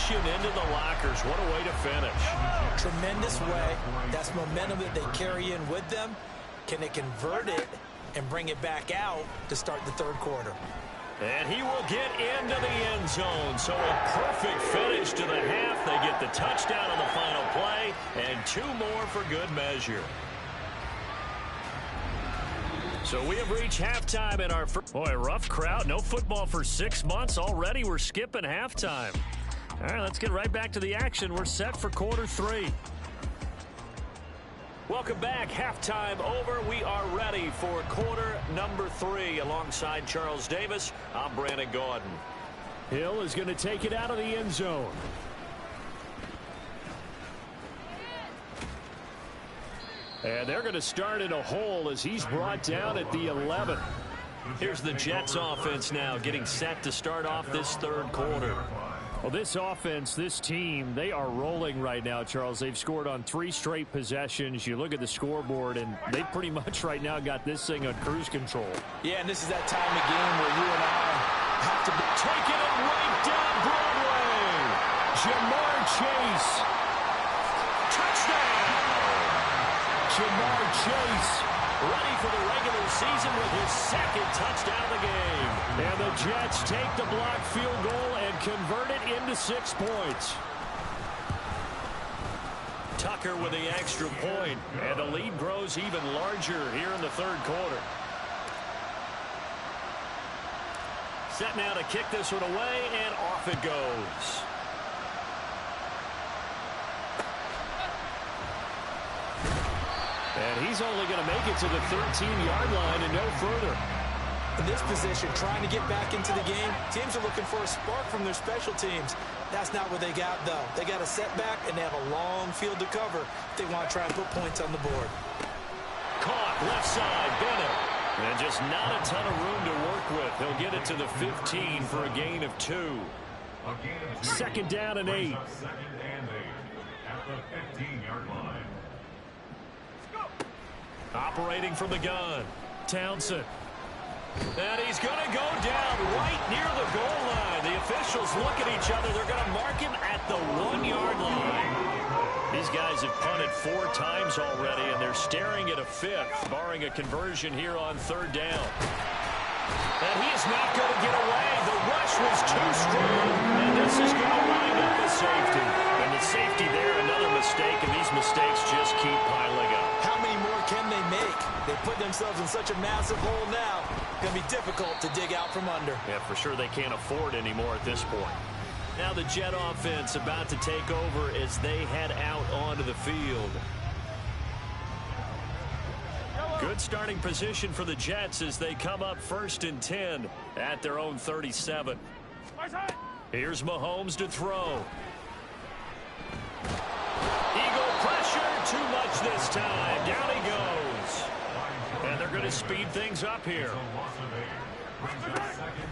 possession into the lockers. What a way to finish. Tremendous way. That's momentum that they carry in with them. Can they convert it and bring it back out to start the third quarter? And he will get into the end zone. So a perfect finish to the half. They get the touchdown on the final play, and 2 more for good measure. So we have reached halftime in our first. Boy, rough crowd. No football for 6 months. Already we're skipping halftime. All right, let's get right back to the action. We're set for quarter 3. Welcome back. Halftime over. We are ready for quarter number 3. Alongside Charles Davis, I'm Brandon Gaudin. Hill is going to take it out of the end zone. And they're going to start in a hole as he's brought down at the 11. Here's the Jets offense now getting set to start off this third quarter. Well, this offense, this team, they are rolling right now, Charles. They've scored on 3 straight possessions. You look at the scoreboard, and they pretty much right now got this thing on cruise control. Yeah, and this is that time of game where you and I have to be taking it right down Broadway. Jamar Chase. Touchdown. Jamar Chase ready for the regular season with his 2nd touchdown of the game. And the Jets take the blocked field goal and convert it into 6 points. Tucker with the extra point, and the lead grows even larger here in the third quarter. Set now to kick this one away, and off it goes. And he's only going to make it to the 13-yard line and no further. In this position, trying to get back into the game, teams are looking for a spark from their special teams. That's not what they got, though. They got a setback, and they have a long field to cover if they want to try and put points on the board. Caught left side, Bennett. And just not a ton of room to work with. He'll get it to the 15 for a gain of 2. 2nd down and 8. At the 15-yard line. Operating from the gun, Townsend. And he's going to go down right near the goal line. The officials look at each other. They're going to mark him at the 1-yard line. These guys have punted 4 times already, and they're staring at a 5th, barring a conversion here on 3rd down. And he is not going to get away. The rush was too strong, and this is going to wind up a safety. And the safety there, another mistake, and these mistakes just keep piling up. How many more can they make? They put themselves in such a massive hole now. It's going to be difficult to dig out from under. Yeah, for sure they can't afford anymore at this point. Now the Jet offense about to take over as they head out onto the field. Good starting position for the Jets as they come up 1st and 10 at their own 37. Here's Mahomes to throw. Eagle pressure, too much this time. Down he goes. And they're going to speed things up here.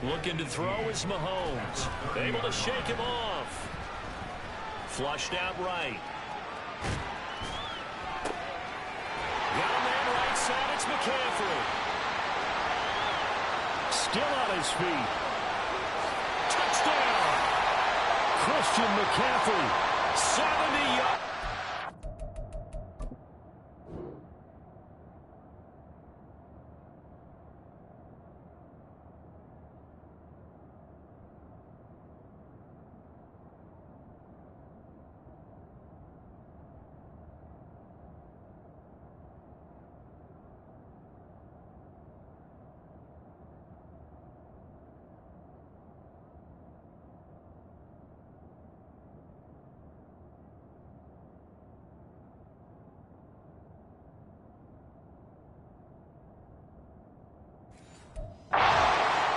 Looking to throw is Mahomes. Able to shake him off. Flushed out right. Got a man right side. It's McCaffrey. Still on his feet. Touchdown. Christian McCaffrey. 70 yards.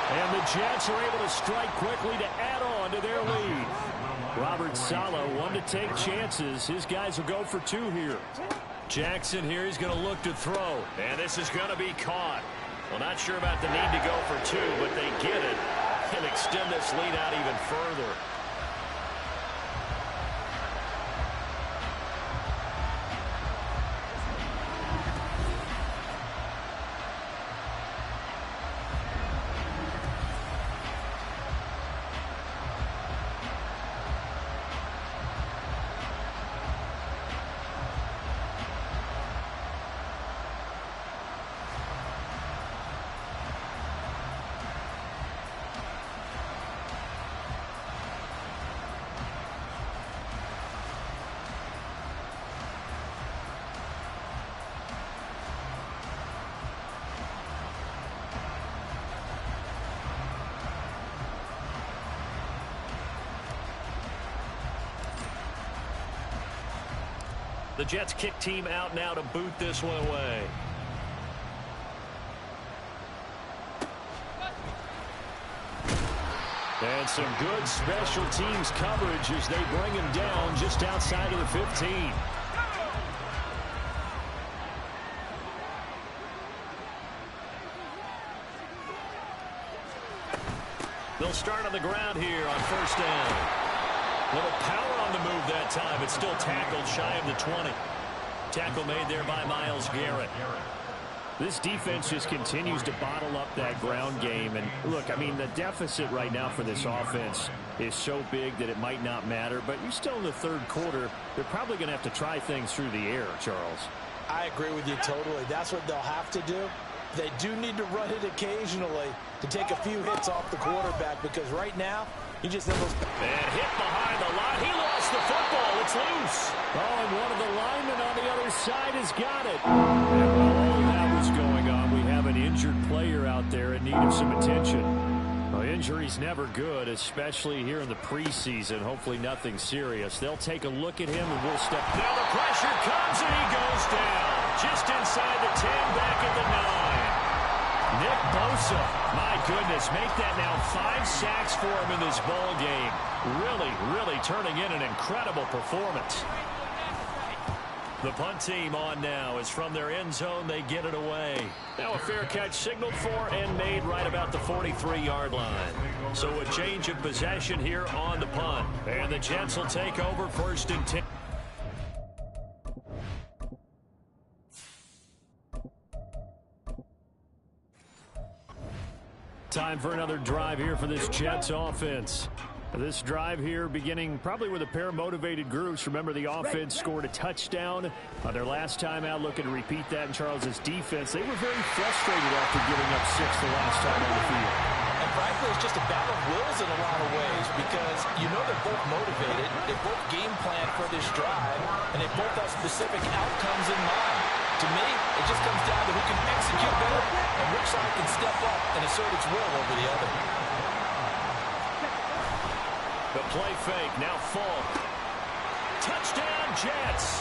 And the Jets are able to strike quickly to add on to their lead. Robert Saleh, one to take chances. His guys will go for 2 here. Jackson here, he's going to look to throw. And this is going to be caught. Well, not sure about the need to go for 2, but they get it and extend this lead out even further. The Jets kick team out now to boot this one away. And some good special teams coverage as they bring him down just outside of the 15. They'll start on the ground here on first down. Little power on the move that time. It's still tackled shy of the 20. Tackle made there by Myles Garrett. This defense just continues to bottle up that ground game. And look, I mean, the deficit right now for this offense is so big that it might not matter. But you're still in the third quarter. They're probably going to have to try things through the air, Charles. I agree with you totally. That's what they'll have to do. They do need to run it occasionally to take a few hits off the quarterback, because right now, he just never... And hit behind the line. He lost the football. It's loose. Oh, and one of the linemen on the other side has got it. And while all that was going on, we have an injured player out there in need of some attention. Well, injury's never good, especially here in the preseason. Hopefully nothing serious. They'll take a look at him, and we'll step... Now the pressure comes, and he goes down. Just inside the 10, back at the 9. Nick Bosa, my goodness, make that now 5 sacks for him in this ball game. Really turning in an incredible performance. The punt team on now is from their end zone. They get it away. Now a fair catch signaled for and made right about the 43-yard line. So a change of possession here on the punt. And the Jets will take over first and 10. Time for another drive here for this Jets offense. This drive here beginning probably with a pair of motivated groups. Remember, the offense scored a touchdown on their last time out. Looking to repeat that in Charles's defense. They were very frustrated after giving up 6 the last time on the field. And frankly, it's just a battle of wills in a lot of ways, because you know they're both motivated. They both game plan for this drive, and they both have specific outcomes in mind. To me, it just comes down to who can execute better and which side can step up and assert its will over the other. The play fake, now Falk. Touchdown, Jets.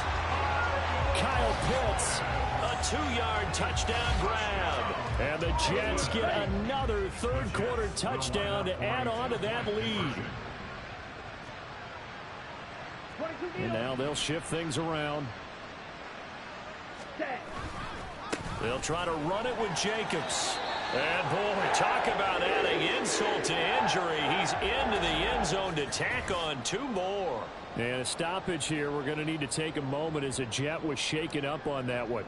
Kyle Pitts, a 2-yard touchdown grab. And the Jets get another third-quarter touchdown to add on to that lead. And now they'll shift things around. They'll try to run it with Jacobs. And, boy, talk about adding insult to injury. He's into the end zone to tack on 2 more. And a stoppage here. We're going to need to take a moment as a Jet was shaken up on that one.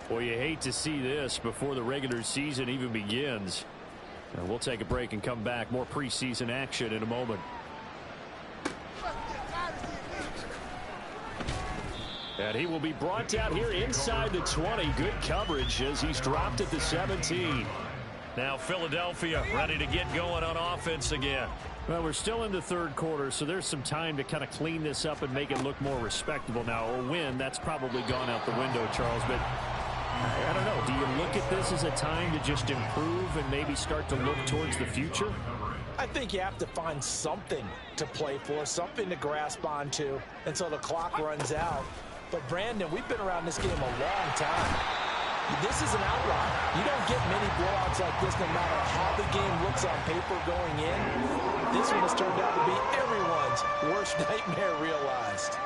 Boy, you hate to see this before the regular season even begins. And we'll take a break and come back. More preseason action in a moment. And he will be brought out here inside the 20. Good coverage as he's dropped at the 17. Now Philadelphia ready to get going on offense again. Well, we're still in the third quarter, so there's some time to kind of clean this up and make it look more respectable. Now, a win, that's probably gone out the window, Charles, but I don't know. Do you look at this as a time to just improve and maybe start to look towards the future? I think you have to find something to play for, something to grasp onto until the clock runs out. But, Brandon, we've been around this game a long time. This is an outlier. You don't get many blowouts like this no matter how the game looks on paper going in. This one has turned out to be everyone's worst nightmare realized.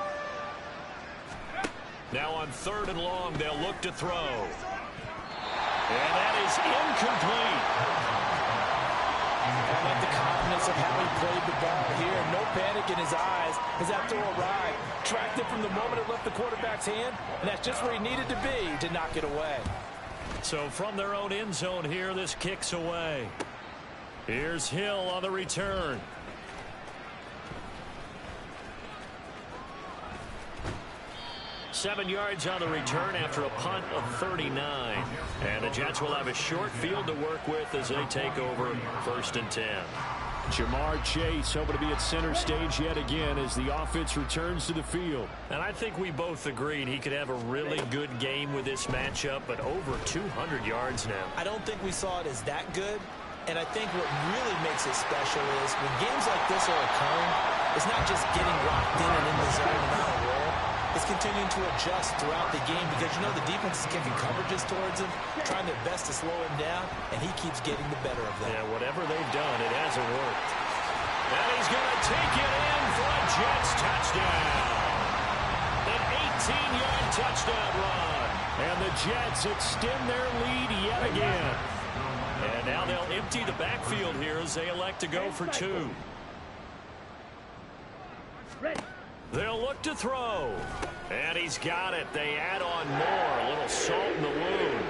Now on 3rd and long, they'll look to throw. And that is incomplete. I like the confidence of how he played the ball here. No panic in his eyes as that throw arrived. Tracked it from the moment it left the quarterback's hand, and that's just where he needed to be to knock it away. So from their own end zone here, this kicks away. Here's Hill on the return. Seven yards on the return after a punt of 39. And the Jets will have a short field to work with as they take over 1st and 10. Jamar Chase hoping to be at center stage yet again as the offense returns to the field. And I think we both agreed he could have a really good game with this matchup, but over 200 yards now. I don't think we saw it as that good. And I think what really makes it special is when games like this are occurring, it's not just getting locked in and in the zone and on a roll. is continuing to adjust throughout the game because, you know, the defense is kicking coverages towards him, trying their best to slow him down, and he keeps getting the better of them. Yeah, whatever they've done, it hasn't worked. And he's going to take it in for a Jets touchdown. An 18-yard touchdown run. And the Jets extend their lead yet again. And now they'll empty the backfield here as they elect to go for two. They'll look to throw. And he's got it. They add on more. A little salt in the wound.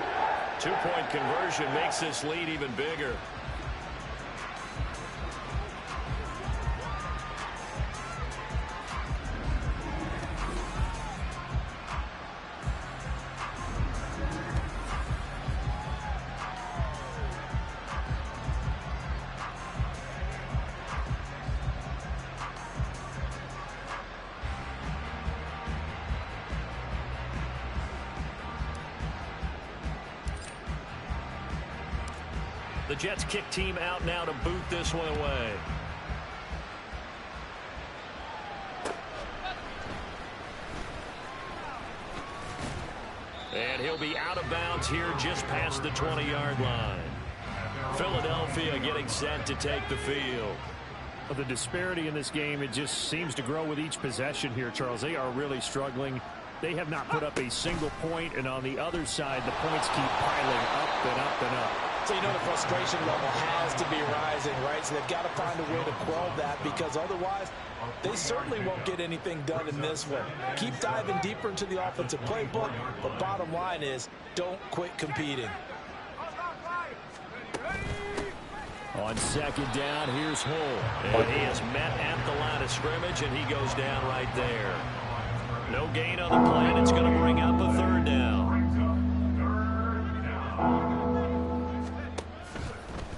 Two-point conversion makes this lead even bigger. The Jets kick team out now to boot this one away. And he'll be out of bounds here just past the 20-yard line. Philadelphia getting set to take the field. The disparity in this game, it just seems to grow with each possession here, Charles. They are really struggling. They have not put up a single point, and on the other side, the points keep piling up and up and up. So, you know, the frustration level has to be rising, right? So they've got to find a way to quell that because otherwise they certainly won't get anything done in this one. Keep diving deeper into the offensive playbook, but bottom line is don't quit competing. On second down, here's Hull. And he is met at the line of scrimmage, and he goes down right there. No gain on the play, and it's going to bring up a third down.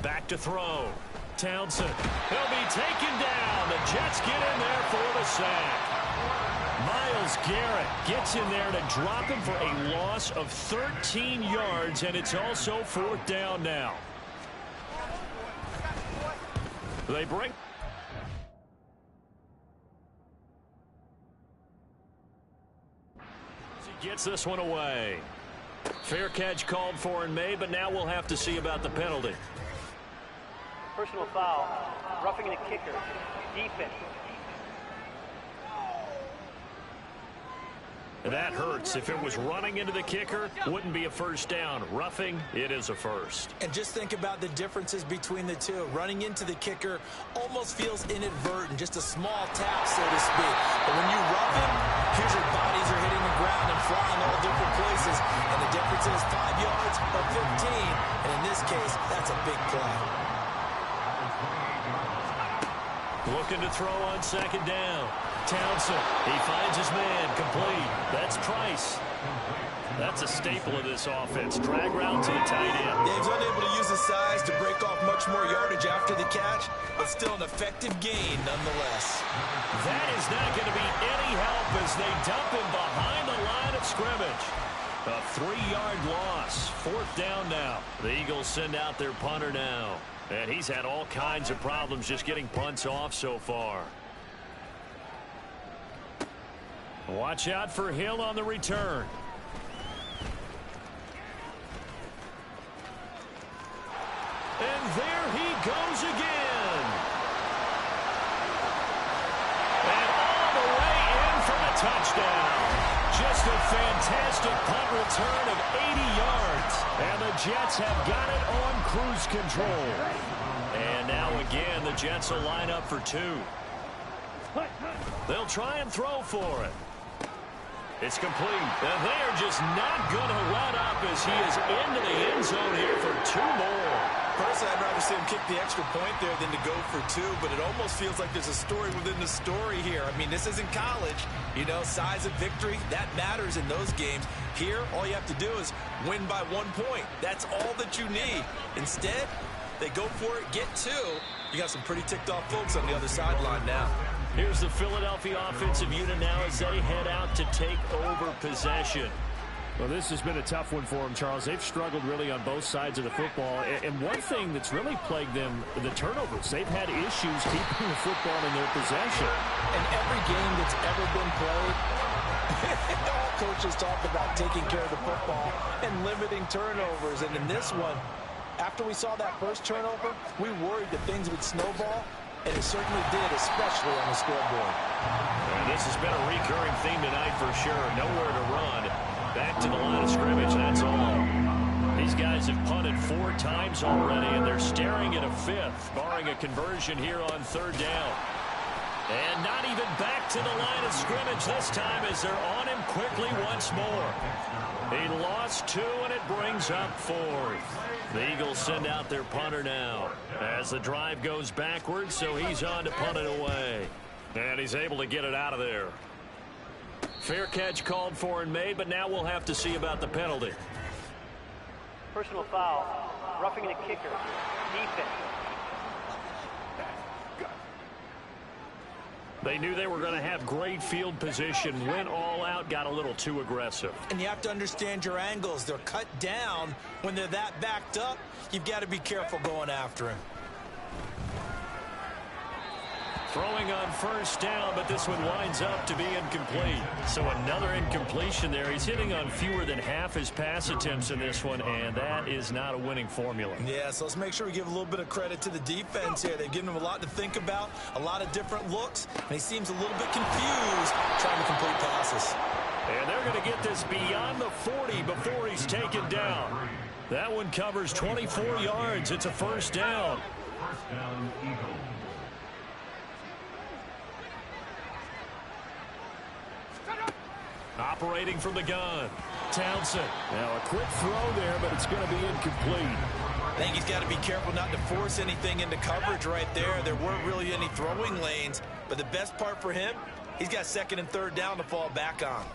Back to throw. Townsend. He'll be taken down. The Jets get in there for the sack. Myles Garrett gets in there to drop him for a loss of 13 yards, and it's also fourth down now. They bring... He gets this one away. Fair catch called for and made, but now we'll have to see about the penalty. Personal foul, roughing the kicker, defense. That hurts. If it was running into the kicker, wouldn't be a first down. Roughing, it is a first. And just think about the differences between the two. Running into the kicker almost feels inadvertent, just a small tap, so to speak. But when you rough him, here's your bodies are hitting the ground and flying all different places. And the difference is 5 yards or 15. And in this case, that's a big play. Looking to throw on second down. Townsend, he finds his man, complete. That's Price. That's a staple of this offense. Drag route to the tight end. Dave's unable to use his size to break off much more yardage after the catch, but still an effective gain nonetheless. That is not going to be any help as they dump him behind the line of scrimmage. A 3-yard loss. Fourth down now. The Eagles send out their punter now. And he's had all kinds of problems just getting punts off so far. Watch out for Hill on the return. And there he goes again. And all the way in for the touchdown. Just a fantastic punt return of 80 yards. And the Jets have got it on cruise control. And now again, the Jets will line up for two. They'll try and throw for it. It's complete. And they're just not going to let up as he is into the end zone here for two more. Personally, I'd rather see him kick the extra point there than to go for two, but it almost feels like there's a story within the story here. I mean, this isn't college. You know, size of victory, that matters in those games. Here, all you have to do is win by 1 point. That's all that you need. Instead, they go for it, get two. You got some pretty ticked off folks on the other sideline now. Here's the Philadelphia offensive unit now as they head out to take over possession. Well, this has been a tough one for them, Charles. They've struggled really on both sides of the football. And one thing that's really plagued them, the turnovers. They've had issues keeping the football in their possession. In every game that's ever been played, all coaches talk about taking care of the football and limiting turnovers. And in this one, after we saw that first turnover, we worried that things would snowball, and it certainly did, especially on the scoreboard. And this has been a recurring theme tonight for sure. Nowhere to run. Back to the line of scrimmage, that's all. These guys have punted 4 times already, and they're staring at a 5th, barring a conversion here on 3rd down. And not even back to the line of scrimmage this time as they're on him quickly once more. He lost 2, and it brings up 4th. The Eagles send out their punter now as the drive goes backwards, so he's on to punt it away. And he's able to get it out of there. Fair catch called for and made, but now we'll have to see about the penalty. Personal foul, roughing the kicker, defense. They knew they were going to have great field position, went all out, got a little too aggressive. And you have to understand your angles. They're cut down. When they're that backed up, you've got to be careful going after him. Throwing on 1st down, but this one winds up to be incomplete. So another incompletion there. He's hitting on fewer than half his pass attempts in this one, and that is not a winning formula. Yeah, so let's make sure we give a little bit of credit to the defense here. They've given him a lot to think about, a lot of different looks, and he seems a little bit confused trying to complete passes. And they're going to get this beyond the 40 before he's taken down. That one covers 24 yards. It's a 1st down. 1st down, Eagles. Operating from the gun, Townsend. Now a quick throw there, but it's going to be incomplete. I think he's got to be careful not to force anything into coverage right there. There weren't really any throwing lanes, but the best part for him, he's got 2nd and 3rd down to fall back on.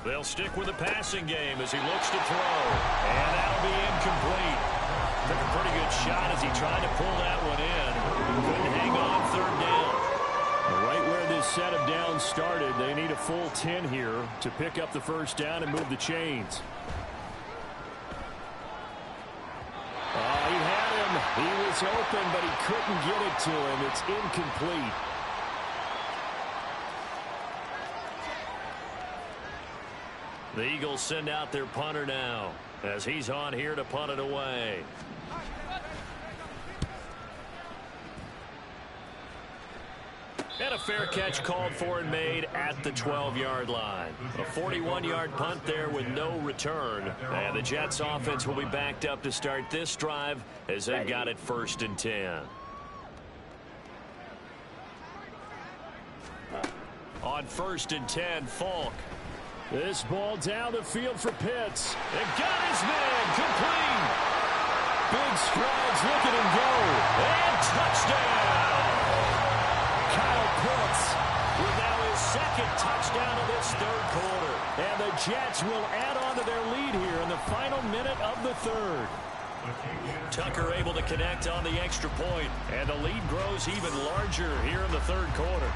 They'll stick with the passing game as he looks to throw, and that'll be incomplete. Took a pretty good shot as he tried to pull that one in. Couldn't hang on 3rd down. Right where this set of downs started, they need a full 10 here to pick up the 1st down and move the chains. He had him. He was open, but he couldn't get it to him. It's incomplete. The Eagles send out their punter now as he's on here to punt it away. And a fair catch called for and made at the 12-yard line. A 41-yard punt there with no return. And the Jets offense will be backed up to start this drive as they've got it 1st and 10. On 1st and 10, Falk. This ball down the field for Pitts. They got his man complete. Big strides, look at him go. And touchdown. Kyle Pitts With now his 2nd touchdown of this 3rd quarter. And the Jets will add on to their lead here in the final minute of the 3rd. Tucker able to connect on the extra point. And the lead grows even larger here in the 3rd quarter.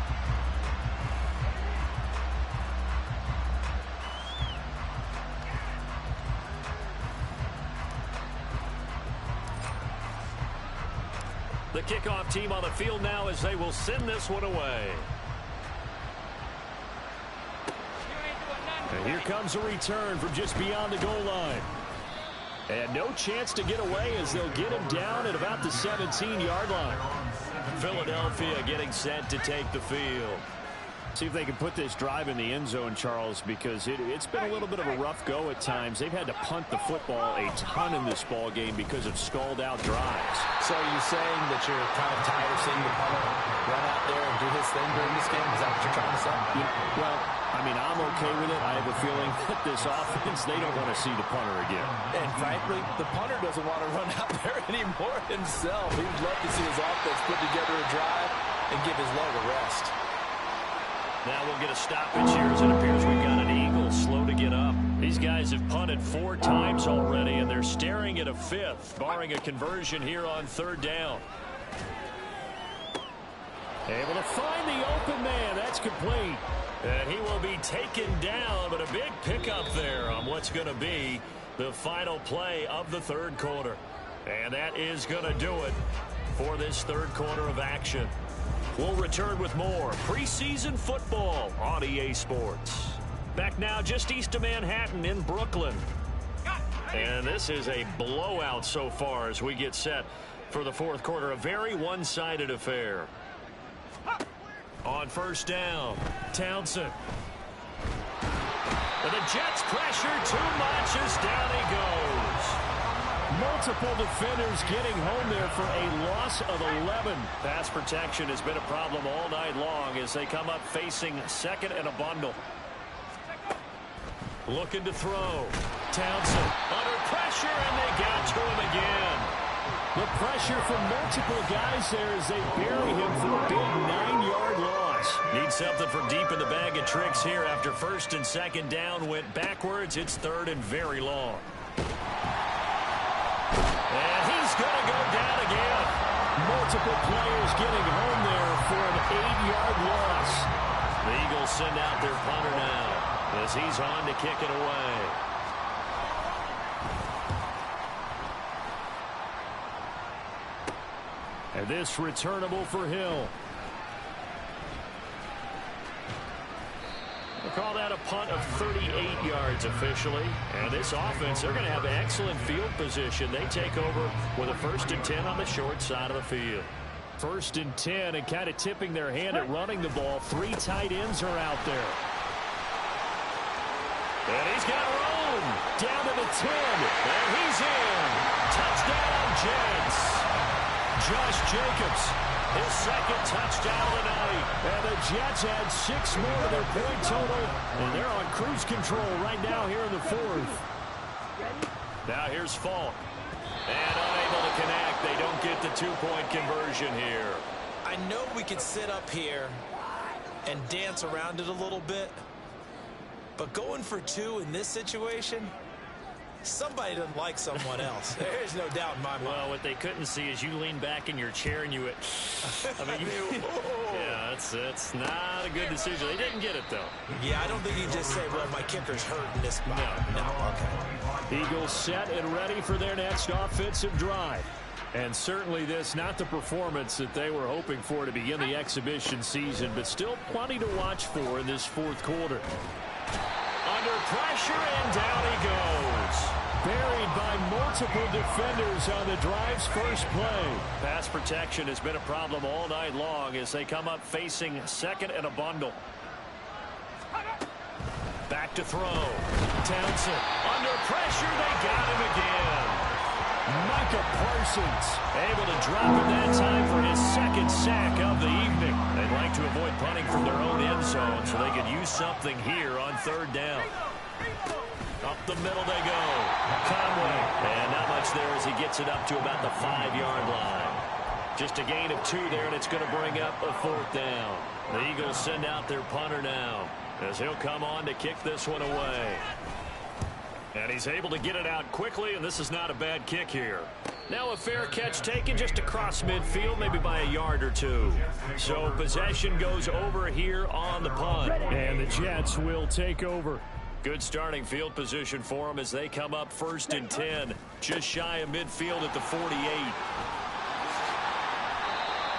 The kickoff team on the field now as they will send this one away. And here comes a return from just beyond the goal line. And no chance to get away as they'll get him down at about the 17-yard line. Philadelphia getting set to take the field. See if they can put this drive in the end zone, Charles, because it's been a little bit of a rough go at times. They've had to punt the football a ton in this ball game because of stalled-out drives. So are you saying that you're kind of tired of seeing the punter run out there and do his thing during this game? Is that what you're trying to say? Well, I mean, I'm okay with it. I have a feeling that this offense, they don't want to see the punter again. And frankly, the punter doesn't want to run out there anymore himself. He would love to see his offense put together a drive and give his leg a rest. Now we'll get a stoppage here as it appears we've got an Eagle slow to get up. These guys have punted 4 times already, and they're staring at a 5th, barring a conversion here on 3rd down. Able to find the open man. That's complete. And he will be taken down, but a big pickup there on what's going to be the final play of the third quarter. And that is going to do it for this third quarter of action. We'll return with more preseason football on EA Sports. Back now just east of Manhattan in Brooklyn. And this is a blowout so far as we get set for the fourth quarter. A very one-sided affair. On first down, Townsend. And the Jets pressure too much as down he goes. Multiple defenders getting home there for a loss of 11. Pass protection has been a problem all night long as they come up facing second and a bundle. Looking to throw. Townsend under pressure, and they got to him again. The pressure from multiple guys there as they bury him for a big 9-yard loss. Need something from deep in the bag of tricks here after first and second down went backwards. It's third and very long. And he's going to go down again. Multiple players getting home there for an 8-yard loss. The Eagles send out their punter now as he's on to kick it away. And this returnable for Hill. We'll call that a punt of 38 yards officially. And this offense, they're going to have excellent field position. They take over with a 1st and 10 on the short side of the field. 1st and 10 and kind of tipping their hand at running the ball. 3 tight ends are out there. And he's got room. Down to the 10. And he's in. Touchdown, Jets. Josh Jacobs, his second touchdown of the night. And the Jets had 6 more of their point total, and they're on cruise control right now here in the fourth. Now here's Falk. And unable to connect. They don't get the 2-point conversion here. I know we could sit up here and dance around it a little bit, but going for 2 in this situation, somebody doesn't like someone else. There's no doubt in my mind. Well, what they couldn't see is you lean back in your chair and you went, yeah, it's not a good decision. They didn't get it, though. Yeah, I don't think you just say, well, my kicker's hurt in this spot. No, okay. Eagles set and ready for their next offensive drive. And certainly this, not the performance that they were hoping for to begin the exhibition season, but still plenty to watch for in this fourth quarter. Under pressure, and down he goes. Buried by multiple defenders on the drive's first play. Pass protection has been a problem all night long as they come up facing second and a bundle. Back to throw. Townsend. Under pressure, they got him again. Micah Parsons able to drop it that time for his second sack of the evening. They'd like to avoid punting from their own end zone so they could use something here on third down. Up the middle they go. Conway. And not much there as he gets it up to about the 5-yard line. Just a gain of 2 there, and it's going to bring up a 4th down. The Eagles send out their punter now as he'll come on to kick this one away. And he's able to get it out quickly, and this is not a bad kick here. Now a fair catch taken just across midfield, maybe by a yard or 2. So possession goes over here on the punt. And the Jets will take over. Good starting field position for them as they come up 1st and 10. Just shy of midfield at the 48.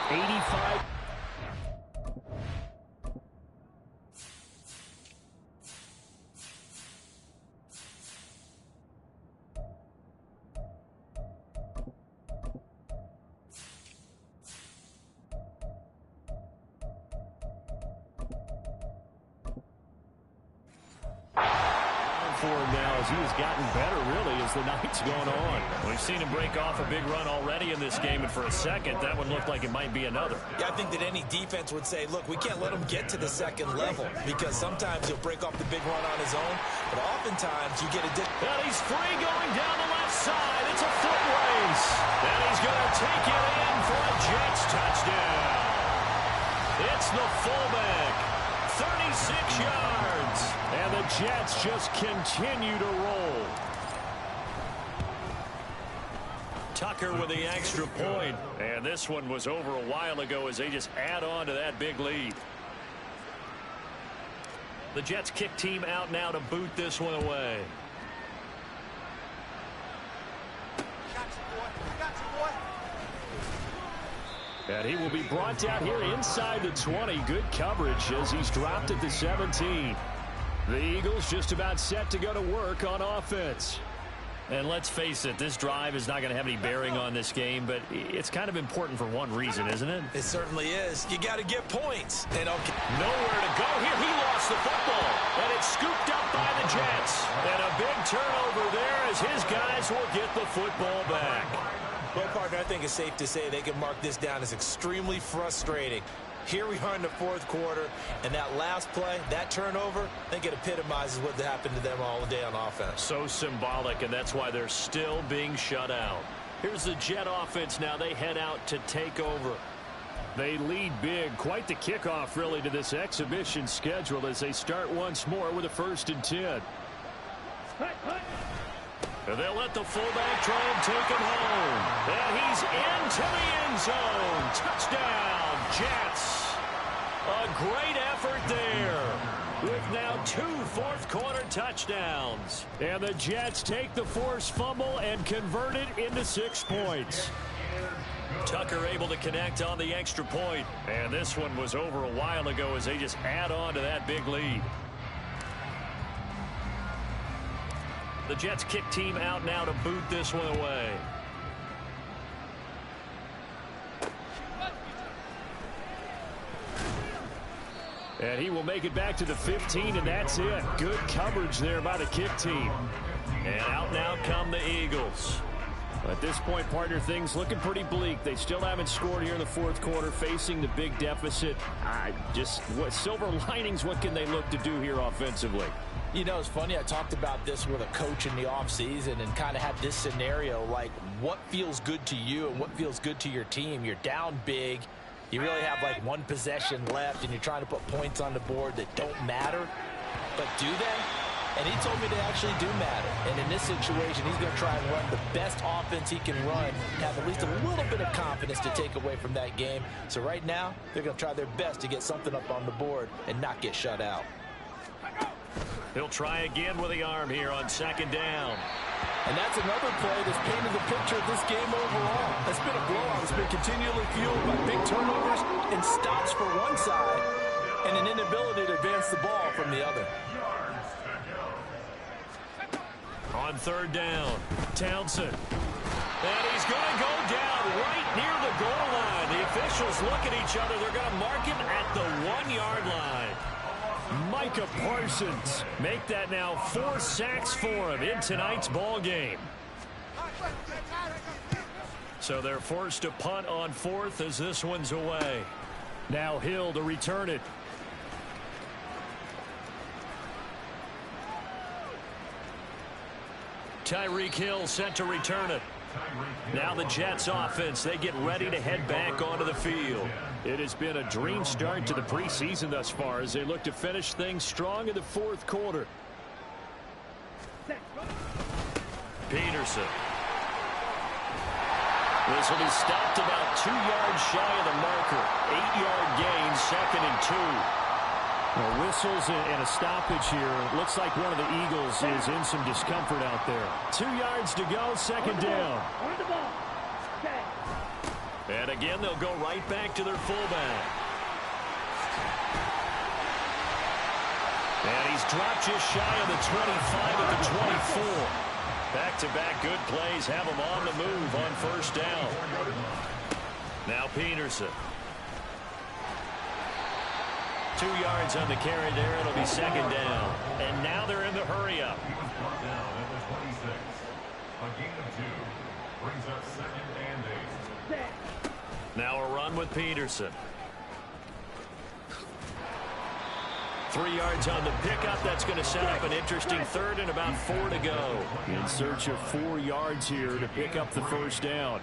85. For him now as he has gotten better really as the night's gone on. We've seen him break off a big run already in this game, and for a second that one looked like it might be another. Yeah, I think that any defense would say, look, we can't let him get to the second level because sometimes he'll break off the big run on his own, but oftentimes you get a and he's free going down the left side. It's a foot race. And he's going to take it in for a Jets touchdown. It's the fullback. 36 yards. And the Jets just continue to roll. Tucker with the extra point. And this one was over a while ago as they just add on to that big lead. The Jets kick team out now to boot this one away. And he will be brought down here inside the 20. Good coverage as he's dropped at the 17. The Eagles just about set to go to work on offense. And let's face it, this drive is not going to have any bearing on this game, but it's kind of important for one reason, isn't it? It certainly is. You got to get points. And nowhere to go here. He lost the football, and it's scooped up by the Jets. And a big turnover there as his guys will get the football back. Well, partner, I think it's safe to say they can mark this down as extremely frustrating. Here we are in the fourth quarter, and that last play, that turnover, I think it epitomizes what happened to them all day on offense. So symbolic, and that's why they're still being shut out. Here's the Jet offense now. They head out to take over. They lead big. Quite the kickoff, really, to this exhibition schedule as they start once more with a 1st and 10. And they'll let the fullback try and take him home. And he's into the end zone. Touchdown, Jets. A great effort there with now 2 fourth-quarter touchdowns. And the Jets take the forced fumble and convert it into 6 points. Tucker able to connect on the extra point. And this one was over a while ago as they just add on to that big lead. The Jets kick team out now to boot this one away. And he will make it back to the 15, and that's it. Good coverage there by the kick team. And out now come the Eagles. At this point, partner, things looking pretty bleak. They still haven't scored here in the fourth quarter, facing the big deficit. What silver linings, what can they look to do here offensively? You know, it's funny. I talked about this with a coach in the offseason and kind of had this scenario, like what feels good to you and what feels good to your team. You're down big. You really have like 1 possession left, and you're trying to put points on the board that don't matter. But do they? And he told me they actually do matter. And in this situation, he's going to try and run the best offense he can run, have at least a little bit of confidence to take away from that game. So right now, they're going to try their best to get something up on the board and not get shut out. He'll try again with the arm here on 2nd down. And that's another play that's painted the picture of this game overall. It's been a blowout. It's been continually fueled by big turnovers and stops for one side and an inability to advance the ball from the other. On 3rd down, Townsend. And he's going to go down right near the goal line. The officials look at each other. They're going to mark him at the 1-yard line. Micah Parsons make that now 4 sacks for him in tonight's ball game. So they're forced to punt on 4th as this one's away. Now Hill to return it. Tyreek Hill set to return it. Now the Jets offense, they get ready to head back onto the field. It has been a dream start to the preseason thus far as they look to finish things strong in the fourth quarter. Peterson. This will be stopped about 2 yards shy of the marker. 8-yard gain, 2nd and 2. Well, whistles and a stoppage here. Looks like one of the Eagles is in some discomfort out there. 2 yards to go, 2nd down. And again, they'll go right back to their fullback. And he's dropped just shy of the 25 at the 24. Back-to-back good plays have him on the move on 1st down. Now Peterson. 2 yards on the carry there. It'll be 2nd down. And now they're in the hurry-up. Now a run with Peterson. 3 yards on the pickup. That's going to set up an interesting 3rd and about 4 to go. In search of 4 yards here to pick up the 1st down.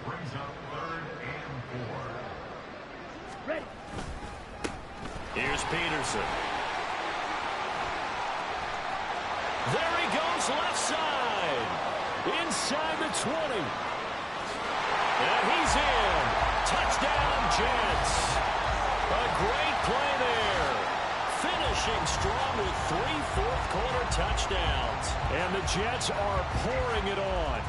Here's Peterson. There he goes, left side. Inside the 20. And he's in. Touchdown, Jets. A great play there. Finish finishing strong with 3 fourth-quarter touchdowns. And the Jets are pouring it on.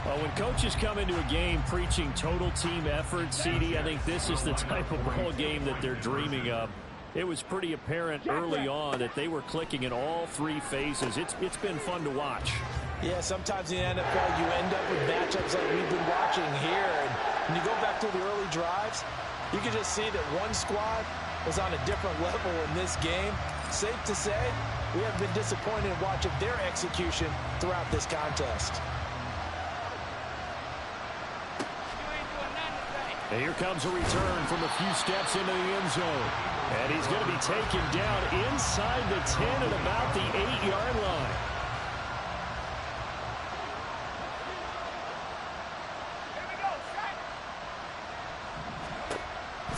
Well, when coaches come into a game preaching total team effort, CD, I think this is the type of ball game that they're dreaming of. It was pretty apparent early on that they were clicking in all 3 phases. It's been fun to watch. Yeah, sometimes in the NFL you end up with matchups like we've been watching here. And when you go back to the early drives, you can just see that one squad was on a different level in this game. Safe to say, we have been disappointed in watching their execution throughout this contest. And here comes a return from a few steps into the end zone. And he's going to be taken down inside the 10 at about the 8-yard line.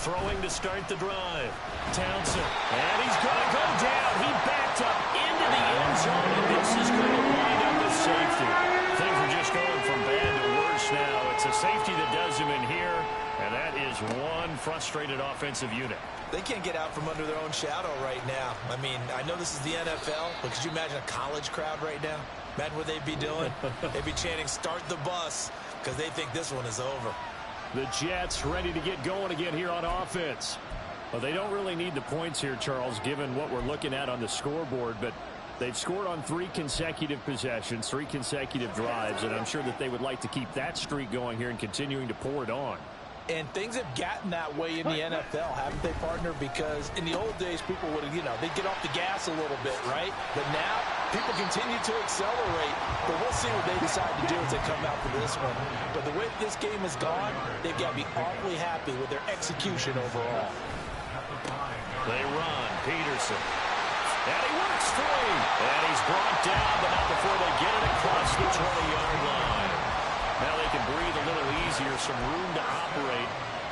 Throwing to start the drive. Townsend. And he's going to go down. He backed up into the end zone, and this is going to wind up a safety. Things are just going from bad to worse now. It's a safety that does him in here, and that is one frustrated offensive unit. They can't get out from under their own shadow right now. I mean, I know this is the NFL, but could you imagine a college crowd right now? Imagine what they'd be doing. They'd be chanting, "Start the bus," because they think this one is over. The Jets ready to get going again here on offense. Well, they don't really need the points here, Charles, given what we're looking at on the scoreboard, but they've scored on 3 consecutive possessions, 3 consecutive drives, and I'm sure that they would like to keep that streak going here and continuing to pour it on. And things have gotten that way in the NFL, haven't they, partner? Because in the old days, people would, they'd get off the gas a little bit, right? But now, people continue to accelerate. But we'll see what they decide to do as they come out for this one. But the way this game has gone, they've got to be awfully happy with their execution overall. They run. Peterson. And he works free. And he's brought down, but not before they get it across the 20-yard line. Now they can breathe a little easier, some room to operate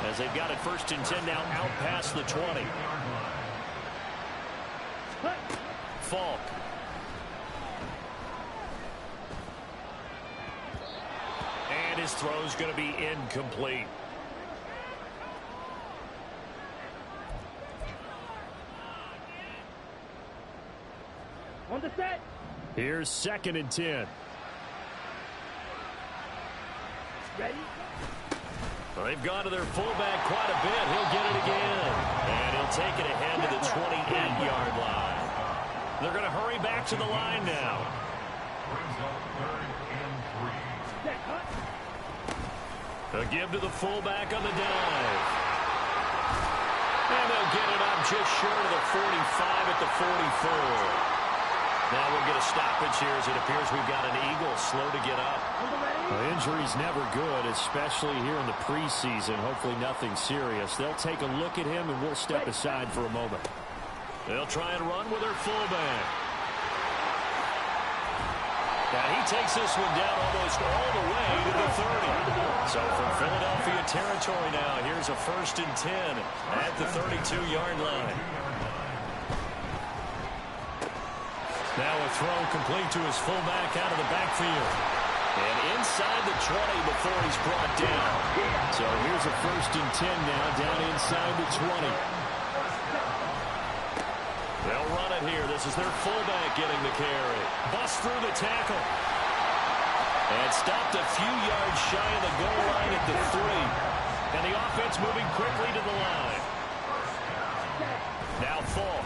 as they've got it 1st and 10 now out past the 20. Falk. And his throw's going to be incomplete. On the set. Here's 2nd and 10. Ready? Well, they've gone to their fullback quite a bit. He'll get it again. And he'll take it ahead to the 28-yard line. They're going to hurry back to the line now. A give to the fullback on the dive. And they'll get it up just short of the 45 at the 44. Now we'll get a stoppage here as it appears we've got an Eagle slow to get up. Well, injury's never good, especially here in the preseason. Hopefully nothing serious. They'll take a look at him, and we'll step aside for a moment. They'll try and run with their fullback. Now he takes this one down almost all the way to the 30. So from Philadelphia territory now, here's a 1st and 10 at the 32-yard line. Now a throw complete to his fullback out of the backfield. And inside the 20 before he's brought down. So here's a 1st and 10 now down inside the 20. They'll run it here. This is their fullback getting the carry. Bust through the tackle. And stopped a few yards shy of the goal line at the 3. And the offense moving quickly to the line. Now Falk.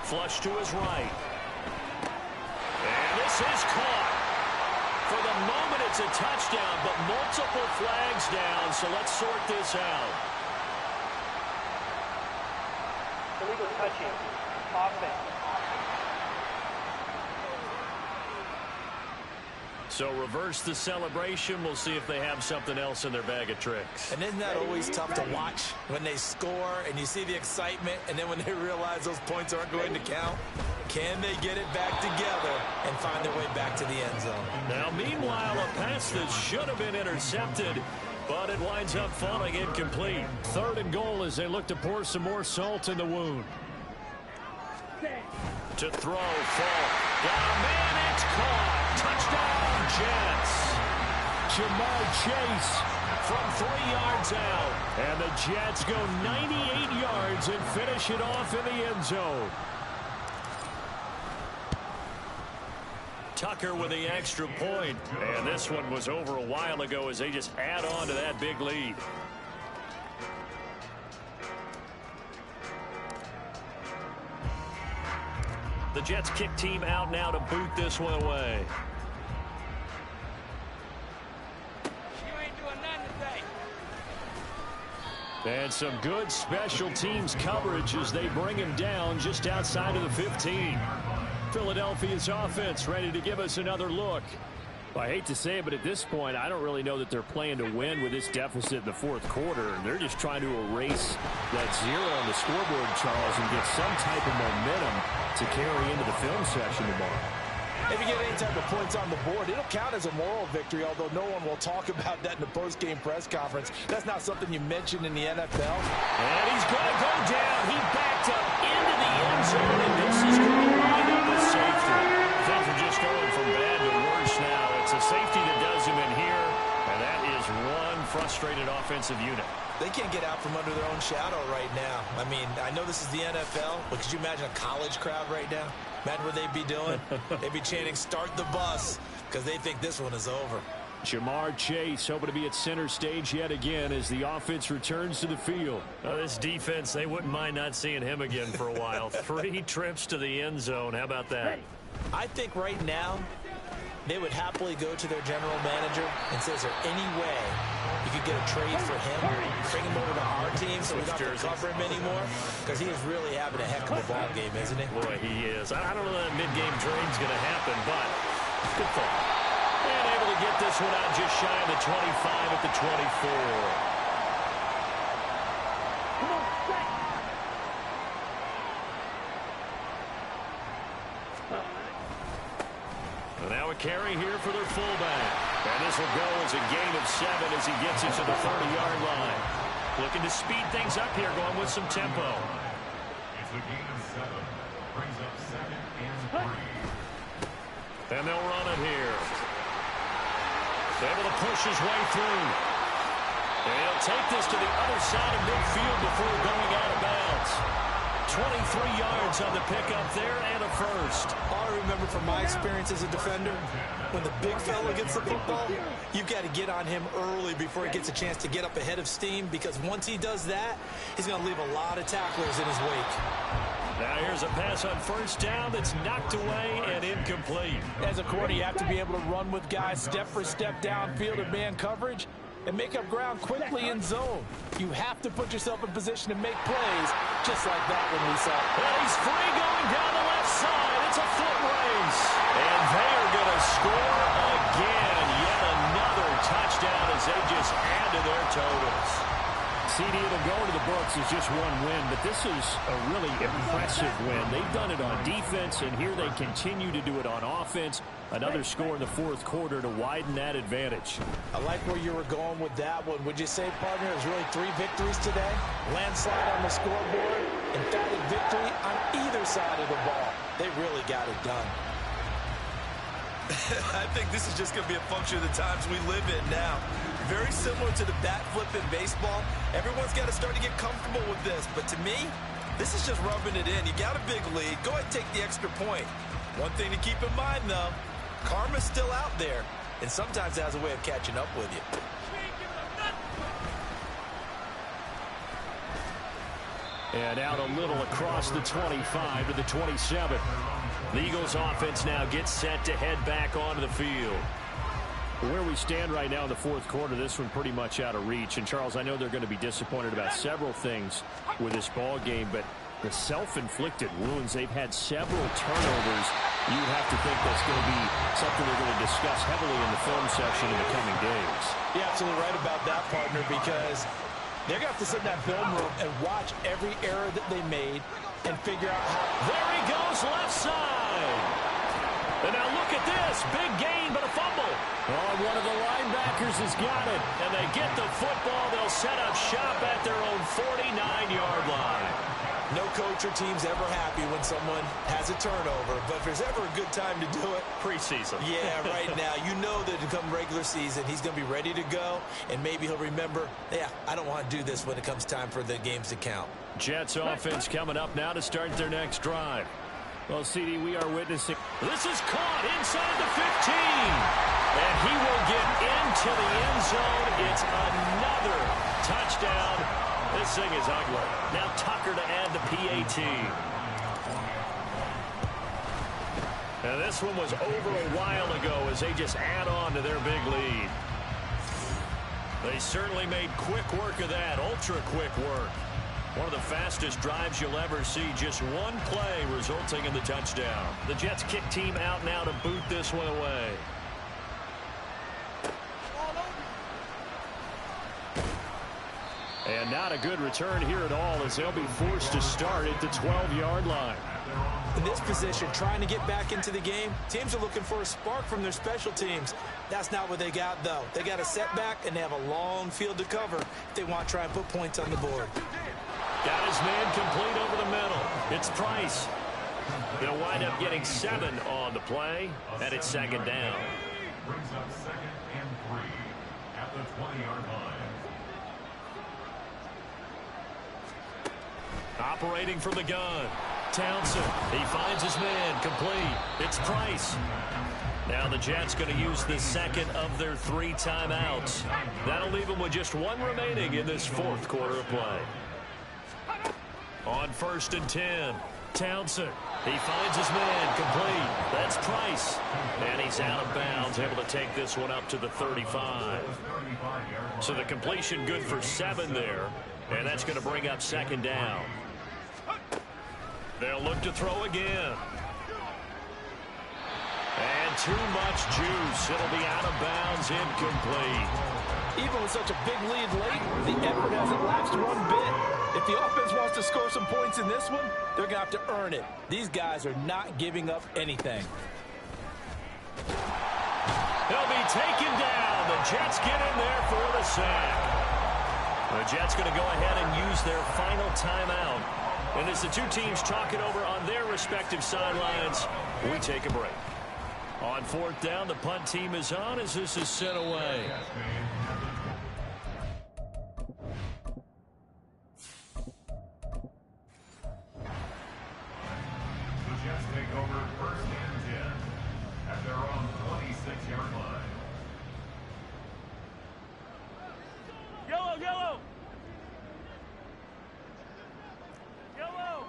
Flush to his right. And this is caught. For the moment, it's a touchdown, but multiple flags down, so let's sort this out. Illegal touching. Offense. So reverse the celebration. We'll see if they have something else in their bag of tricks. And isn't that always tough to watch when they score and you see the excitement, and then when they realize those points aren't going to count? Can they get it back together and find their way back to the end zone? Now, meanwhile, a pass that should have been intercepted, but it winds up falling incomplete. 3rd and goal as they look to pour some more salt in the wound. To throw, Falk. Got a man, it's caught. Touchdown, Jets. Jamar Chase from 3 yards out. And the Jets go 98 yards yards and finish it off in the end zone. Tucker with the extra point. And this one was over a while ago as they just add on to that big lead. The Jets kick team out now to boot this one away. And some good special teams coverage as they bring him down just outside of the 15. Philadelphia's offense ready to give us another look. Well, I hate to say it, but at this point, I don't really know that they're playing to win with this deficit in the fourth quarter. They're just trying to erase that zero on the scoreboard, Charles, and get some type of momentum to carry into the film session tomorrow. If you get any type of points on the board, it'll count as a moral victory, although no one will talk about that in the post-game press conference. That's not something you mention in the NFL. And he's going to go down. He backed up into the end zone, and this is going to wind up a safety. Things are just going from bad to worse now. It's a safety that does him in here, and that is one frustrated offensive unit. They can't get out from under their own shadow right now. I mean, I know this is the NFL, but could you imagine a college crowd right now? Imagine what they'd be doing. They'd be chanting, "Start the bus," because they think this one is over. Jamar Chase hoping to be at center stage yet again as the offense returns to the field. This defense, they wouldn't mind not seeing him again for a while. 3 trips to the end zone. How about that? I think right now they would happily go to their general manager and say, is there any way you could get a trade for him, bring him over to our team so we don't have to cover him anymore? Because he is really having a heck of a ball game, isn't he? Boy, he is. I don't know that mid-game trade's going to happen, but good thought. And able to get this one out just shy of the 25 at the 24. And now a carry here for their fullback. And this will go as a gain of 7 as he gets it to the 30-yard line. Looking to speed things up here, going with some tempo. It's a gain of 7. Brings up 2nd and 3. And they'll run it here. Able to push his way through. And he'll take this to the other side of midfield before going out of bounds. 23 yards on the pickup there and a first. All I remember from my experience as a defender, when the big fella gets the football, you've got to get on him early before he gets a chance to get up ahead of steam, because once he does that, he's going to leave a lot of tacklers in his wake. Now here's a pass on first down that's knocked away and incomplete. As a corner, you have to be able to run with guys step for step downfield in man coverage and make up ground quickly in zone. You have to put yourself in position to make plays, just like that one we saw. And he's free going down the left side. It's a foot race. And they are going to score again. Yet another touchdown as they just add to their totals. CD, it'll go to the books as just one win, but this is a really impressive win. They've done it on defense, and here they continue to do it on offense. Another score in the fourth quarter to widen that advantage. I like where you were going with that one. Would you say, partner, it was really 3 victories today? Landslide on the scoreboard, emphatic victory on either side of the ball. They really got it done. I think this is just going to be a function of the times we live in now. Very similar to the bat flip in baseball. Everyone's got to start to get comfortable with this. But to me, this is just rubbing it in. You got a big lead. Go ahead and take the extra point. One thing to keep in mind, though, karma's still out there. And sometimes it has a way of catching up with you. And out a little across the 25 to the 27. The Eagles offense now gets set to head back onto the field. Where we stand right now in the fourth quarter, this one pretty much out of reach. And, Charles, I know they're going to be disappointed about several things with this ball game, but the self-inflicted wounds, they've had several turnovers. You have to think that's going to be something they're going to discuss heavily in the film section in the coming days. You're absolutely right about that, partner, because they're going to have to sit in that film room and watch every error that they made and figure out how. There he goes, left side. And now look at this. Big gain, but a fumble. Oh, one of the linebackers has got it. And they get the football. They'll set up shop at their own 49-yard line. No coach or team's ever happy when someone has a turnover, but if there's ever a good time to do it, preseason. Yeah, right now. You know that to come regular season, he's going to be ready to go, and maybe he'll remember, yeah, I don't want to do this when it comes time for the games to count. Jets offense coming up now to start their next drive. Well, CD, we are witnessing. This is caught inside the 15. And he will get into the end zone. It's another touchdown. This thing is ugly. Now Tucker to add the PAT. And this one was over a while ago as they just add on to their big lead. They certainly made quick work of that, ultra quick work. One of the fastest drives you'll ever see, just one play resulting in the touchdown. The Jets kick team out now to boot this one away. And not a good return here at all as they'll be forced to start at the 12-yard line. In this position, trying to get back into the game, teams are looking for a spark from their special teams. That's not what they got, though. They got a setback, and they have a long field to cover if they want to try and put points on the board. Got his man complete over the middle. It's Price. They'll wind up getting 7 on the play, and it's second down. Brings up 2nd and 3 at the 20-yard line. Operating from the gun. Townsend. He finds his man complete. It's Price. Now the Jets going to use the second of their 3 timeouts. That'll leave them with just 1 remaining in this 4th quarter of play. On 1st and 10, Townsend. He finds his man complete. That's Price. And he's out of bounds, able to take this one up to the 35. So the completion good for 7 there. And that's going to bring up second down. They'll look to throw again. And too much juice. It'll be out of bounds, incomplete. Even with such a big lead late, the effort hasn't lapsed one bit. If the offense wants to score some points in this one, they're going to have to earn it. These guys are not giving up anything. He'll be taken down. The Jets get in there for the sack. The Jets going to go ahead and use their final timeout. And as the two teams talk it over on their respective sidelines, we take a break. On 4th down, the punt team is on as this is sent away. The Jets take over 1st and 10 at their own 26-yard line. Yellow, yellow. Yellow.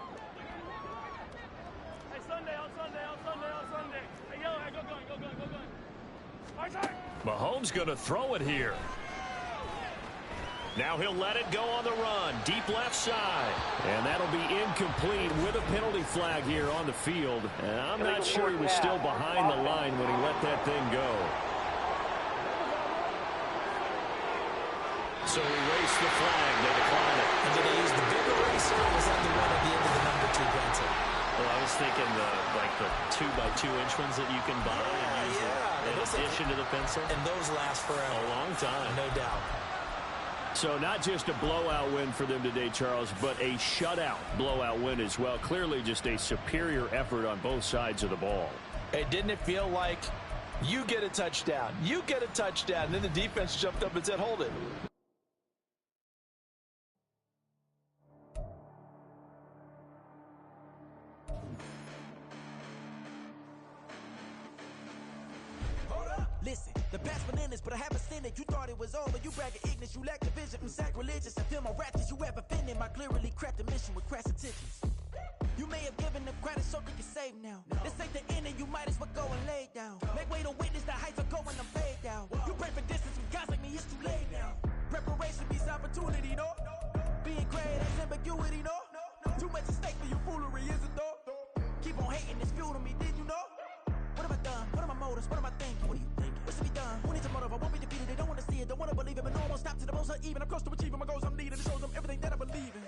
Hey, Sunday, on Sunday, on Sunday, on Sunday. Hey, yellow, hey, go going. Our turn. Mahomes going to throw it here. Now he'll let it go on the run. Deep left side. And that'll be incomplete with a penalty flag here on the field. And I'm not sure he was still behind the line when he let that thing go. So he raced the flag. They decline it. And did he use the big eraser, or was that the one at the end of the number 2 pencil? Well, I was thinking the 2x2 inch ones that you can buy and use in addition to the pencil. And those last forever. A long time. No doubt. So not just a blowout win for them today, Charles, but a shutout blowout win as well. Clearly just a superior effort on both sides of the ball. Hey, didn't it feel like you get a touchdown, you get a touchdown, and then the defense jumped up and said, hold it. Listen, the best bananas, but I haven't seen it. You thought it was over. You bragging ignorance. You lack the vision from sacrilegious. I feel my ratchets. You ever offended my clearly crafted mission with crass intentions. You may have given them credit so you can save now. This ain't the end and you might as well go and lay down. Make way to witness the heights are going, I'm paid down. You pray for distance with guys like me, it's too late now. Preparation beats opportunity, no? Being great, that's ambiguity, no? Too much at stake for you foolery, is it though? Keep on hating, it's fuel to me, did you know? What have I done? What are my motives? What am I thinking? What do you think? What should be done? Who needs a motive? I won't be defeated. They don't want to see it, don't want to believe it, but no one won't stop to the most uneven. I'm close to achieving my goals. I'm needed. It shows them everything that I believe in.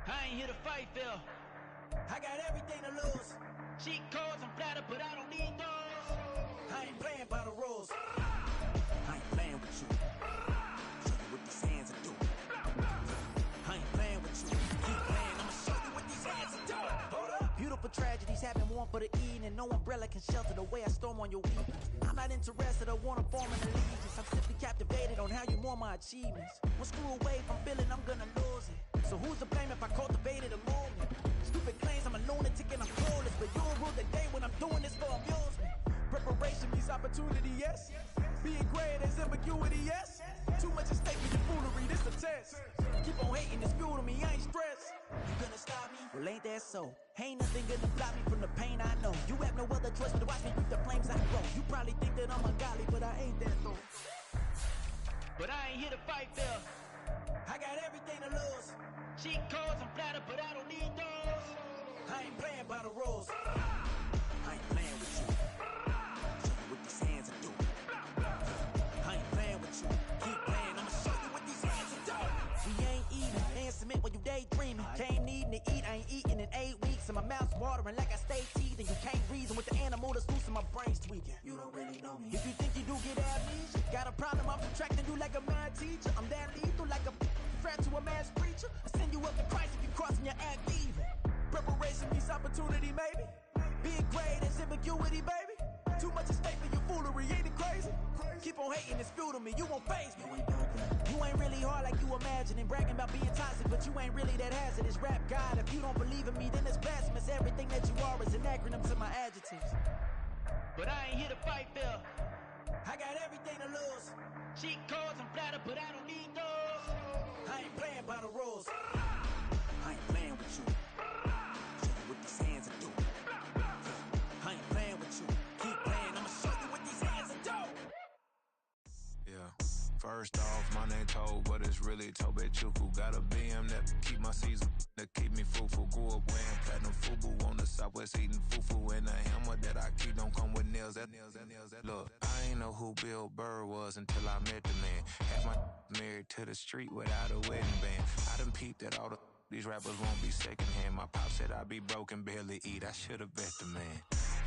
I ain't here to fight, Phil. I got everything to lose. Cheat codes, I'm flattered, but I don't need those. I ain't playing by the rules. I ain't playing with you. Show you what these hands are doing. I ain't playing with you. Keep playing, I'ma show you what these hands are doing. Hold up. Beautiful tragedies happen, one for the evening. No umbrella can shelter the way I storm on your weakness. I'm not interested, I want to form an allegiance. I'm simply captivated on how you mourn my achievements. One screw away from feeling I'm gonna lose it. So who's to blame if I cultivated a movement? Stupid claims I'm a lunatic and I'm clueless, but you'll rule the day when I'm doing this for amusement. Preparation means opportunity, yes. Being great is ambiguity, yes. Too much at stake for your foolery, this a test. Keep on hating, it's fuel to me, I ain't stressed. You gonna stop me? Well, ain't that so? Ain't nothing gonna block me from the pain I know. You have no other choice but to watch me with the flames I grow. You probably think that I'm ungodly, but I ain't that though. But I ain't here to fight there. I got everything to lose. Cheat codes, I'm flattered, but I don't need those. I ain't playing by the rules. I ain't playing with you. Show you what these hands are doing. I ain't playing with you. Keep playing, I'ma show you what these hands are doing. We ain't eating, and cement when you daydreaming. Came needing to eat, I ain't eating in 8 weeks. And my mouth's watering like I stay teething. You can't reason with the animal that's loose and my brain's tweaking. You don't really know me. If you think you do get amnesia, got a problem, I'm subtracting you like a mad teacher. I'm that lethal like a threat to a mass preacher. I send you up to Christ if you crossing your act evil. Preparation means opportunity, maybe. Being great is ambiguity, baby. Too much at stake for your foolery, ain't it crazy? Keep on hating, it's fuel to me, you won't faze me. You ain't really hard like you imagining. Bragging about being toxic, but you ain't really that hazardous. Rap God, if you don't believe in me, then it's blasphemous. Everything that you are is an acronym to my adjectives. But I ain't here to fight fair. I got everything to lose. Cheat codes, I'm flattered, but I don't need those. I ain't playing by the rules. I ain't playing with you. Show you what these hands are doing. I ain't playing with you. Keep playing, I'ma show you what these hands are doing. Yeah. First off, my name Toad, but it's really Tobe Chuku. Got a BM that keep my season, that keep me fruitful. Grew up wearing platinum FUBU on the Southwest eating fufu. And the hammer that I keep don't come with nails. Look, I ain't know who Bill Burr was until I met the man. Half my married to the street without a wedding band. I done peeped at all these rappers won't be secondhand. My pop said I'd be broken, barely eat. I should've bet the man.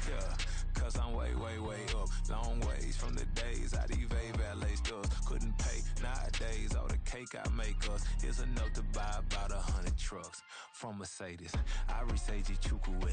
Yeah, cause I'm way, way, way up. Long ways from the days I evade valet stores. Couldn't pay nowadays. All the cake I make us is enough to buy about 100 trucks from Mercedes. I reach AG Chukwueze.